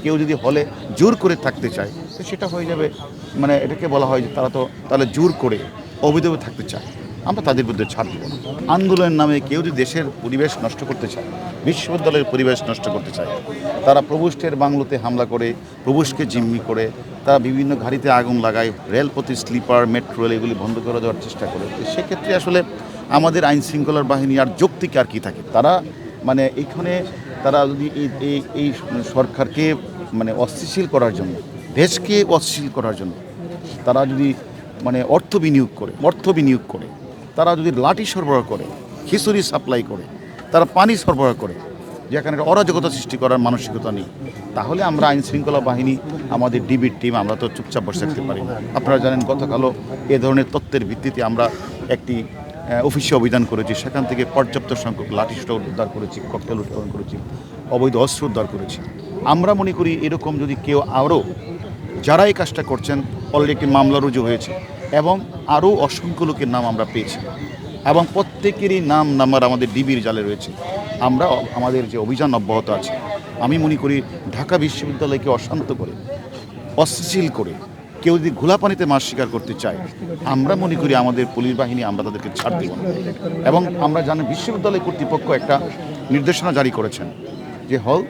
কেউ যদি হলে জোর করে থাকতে চায় তো সেটা হয়ে যাবে, মানে এটাকে বলা হয় যে তারা তো তাহলে জোর করে অবৈধভাবে থাকতে চায়, আমরা তাদের বিরুদ্ধে ছাড় দেব না। আন্দোলনের নামে কেউ যদি দেশের পরিবেশ নষ্ট করতে চায়, বিশ্ববিদ্যালয়ের পরিবেশ নষ্ট করতে চায়, তারা প্রভুষ্টের বাংলোতে হামলা করে, প্রভুষ্টকে জিম্মি করে, তারা বিভিন্ন গাড়িতে আগুন লাগায়, রেলপথে স্লিপার, মেট্রো রেল এগুলি বন্ধ করে দেওয়ার চেষ্টা করে। তো সেক্ষেত্রে আসলে আমাদের আইন শৃঙ্খলার বাহিনী আর যৌক্তিক আর কি থাকে, তারা মানে এইখানে তারা যদি এই সরকারকে মানে অস্থিতিশীল করার জন্য, দেশকে অস্থিতিশীল করার জন্য তারা যদি মানে অর্থ বিনিয়োগ করে, তারা যদি লাঠি সরবরাহ করে, খিচুড়ি সাপ্লাই করে, তারা পানি সরবরাহ করে, যেখানে অরাজকতা সৃষ্টি করার মানসিকতা নেই, তাহলে আমরা আইন শৃঙ্খলা বাহিনী, আমাদের ডিবির টিম, আমরা তো চুপচাপ বসে থাকতে পারি না। আপনারা জানেন গতকালও এ ধরনের তথ্যের ভিত্তিতে আমরা একটি অফিসে অভিযান করেছি, সেখান থেকে পর্যাপ্ত সংখ্যক লাঠিসোঁটা উদ্ধার করেছি, ককটেল উৎপাদন করেছি, অবৈধ অস্ত্র উদ্ধার করেছি। আমরা মনে করি এরকম যদি কেউ আরও যারা এই কাজটা করছেন, অলরেডি একটি মামলা রুজু হয়েছে এবং আরও অসংখ্য লোকের নাম আমরা পেয়েছি এবং প্রত্যেকেরই নাম নাম্বার আমাদের ডিবির জালে রয়েছে। আমরা আমাদের যে অভিযান অব্যাহত আছে, আমি মনে করি ঢাকা বিশ্ববিদ্যালয়কে অশান্ত করে, অস্থিতিশীল করে কেউ যদি ঘোলা পানিতে মাছ শিকার করতে চায়, আমরা মনে করি আমাদের পুলিশ বাহিনী আমরা তাদেরকে ছাড় দেব না। এবং আমরা জানি বিশ্ববিদ্যালয় কর্তৃপক্ষ একটা নির্দেশনা জারি করেছেন যে হল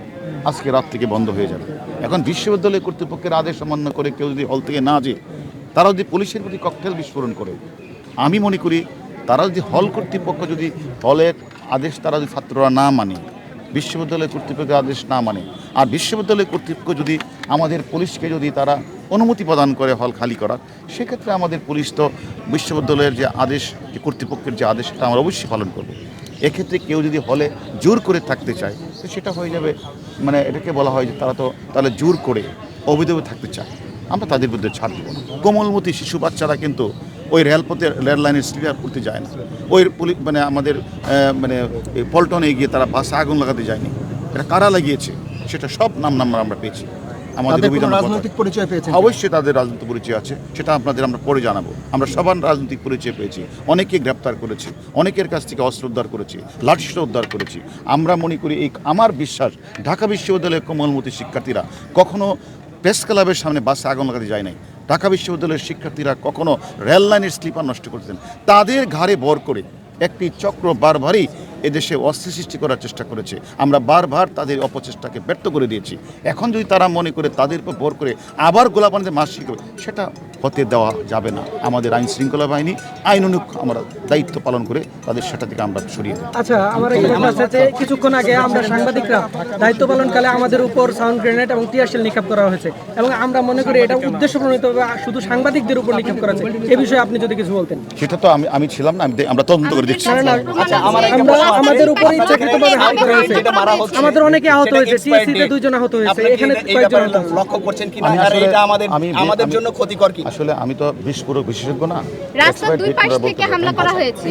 আজকে রাত থেকে বন্ধ হয়ে যাবে। এখন বিশ্ববিদ্যালয় কর্তৃপক্ষের আদেশ অমান্য করে কেউ যদি হল থেকে না যেয়ে তারা যদি পুলিশের প্রতি ককটেল বিস্ফোরণ করে, আমি মনে করি তারা যদি হল কর্তৃপক্ষ যদি হলের আদেশ তারা যদি ছাত্ররা না মানে, বিশ্ববিদ্যালয় কর্তৃপক্ষের আদেশ না মানে, আর বিশ্ববিদ্যালয় কর্তৃপক্ষ যদি আমাদের পুলিশকে যদি তারা অনুমতি প্রদান করে হল খালি করার, সেক্ষেত্রে আমাদের পুলিশ তো বিশ্ববিদ্যালয়ের যে আদেশ, যে কর্তৃপক্ষের যে আদেশ, সেটা আমরা অবশ্যই পালন করব। এক্ষেত্রে কেউ যদি হলে জোর করে থাকতে চায় তো সেটা হয়ে যাবে, মানে এটাকে বলা হয় যে তারা তো তাহলে জোর করে অবৈধভাবে থাকতে চায়, আমরা তাদের বিরুদ্ধে ছাড় দেব না। কোমলমতি শিশু বাচ্চারা কিন্তু ওই রেলপথে রেল লাইনের স্লিপার করতে যায় না, ওই মানে আমাদের মানে পল্টনে গিয়ে তারা বাসে আগুন লাগাতে যায়নি, এটা কারা লাগিয়েছে সেটা সব নাম্বার আমরা পেয়েছি। আমাদের রাজনৈতিক পরিচয় পেয়েছে, অবশ্যই তাদের রাজনৈতিক পরিচয় আছে, সেটা আপনাদের আমরা পরে জানাবো। আমরা সবার রাজনৈতিক পরিচয় পেয়েছি, অনেকে গ্রেপ্তার করেছি, অনেকের কাছ থেকে অস্ত্র উদ্ধার করেছি, লাঠিসোঁটা উদ্ধার করেছি। আমরা মনে করি এই আমার বিশ্বাস ঢাকা বিশ্ববিদ্যালয়ের কোমলমতি শিক্ষার্থীরা কখনো প্রেস ক্লাবের সামনে বাসে আগুন লাগাতে যায় নাই, ঢাকা বিশ্ববিদ্যালয়ের শিক্ষার্থীরা কখনো রেল লাইনের স্লিপার নষ্ট করতেন, তাদের ঘাড়ে ভর করে একটি চক্র বারবারই এদেশে অস্থির সৃষ্টি করার চেষ্টা করেছে। আমরা বারবার তাদের অপচেষ্টাকে ব্যর্থ করে দিয়েছি। এখন যদি তারা মনে করে তাদের উপর ভর করে আবার গোলাপানিতে মাছ শিখবে, সেটা হতে দেওয়া যাবে না। আমাদের আইন শৃঙ্খলা বাহিনী আইনানুগ আমরা দায়িত্ব পালন করে তাদের সেটা থেকে আমরা সরিয়ে দেব। আচ্ছা, আমার একটা প্রশ্ন আছে যে কিছুক্ষণ আগে আমরা সাংবাদিকরা দায়িত্ব পালনকালে আমাদের উপর সাউন্ড গ্রেনেড এবং টিয়ারশেল নিক্ষেপ করা হয়েছে এবং আমরা মনে করি এটা উদ্দেশ্যপ্রণোদিতভাবে শুধু সাংবাদিকদের উপর নিক্ষেপ করা হয়েছে, এই বিষয়ে আপনি যদি কিছু বলতেন। সেটা তো আমি ছিলাম না, আমরা তদন্ত করে দেখছি। আমাদের উপর ইচ্ছাকৃতভাবে হামলা করা হয়েছে, আমাদের অনেকে আহত হয়েছে, সিএসসিতে 2 জন আহত হয়েছে, এখানে কয়েকজন আহত হয়েছে। লক্ষ্য করছেন কিনা এটা আমাদের জন্য ক্ষতিকর কি? আসলে আমি তো বিস্ফোরক বিশেষজ্ঞ না, রাস্তার দুই পাশ থেকে হামলা করা হয়েছে।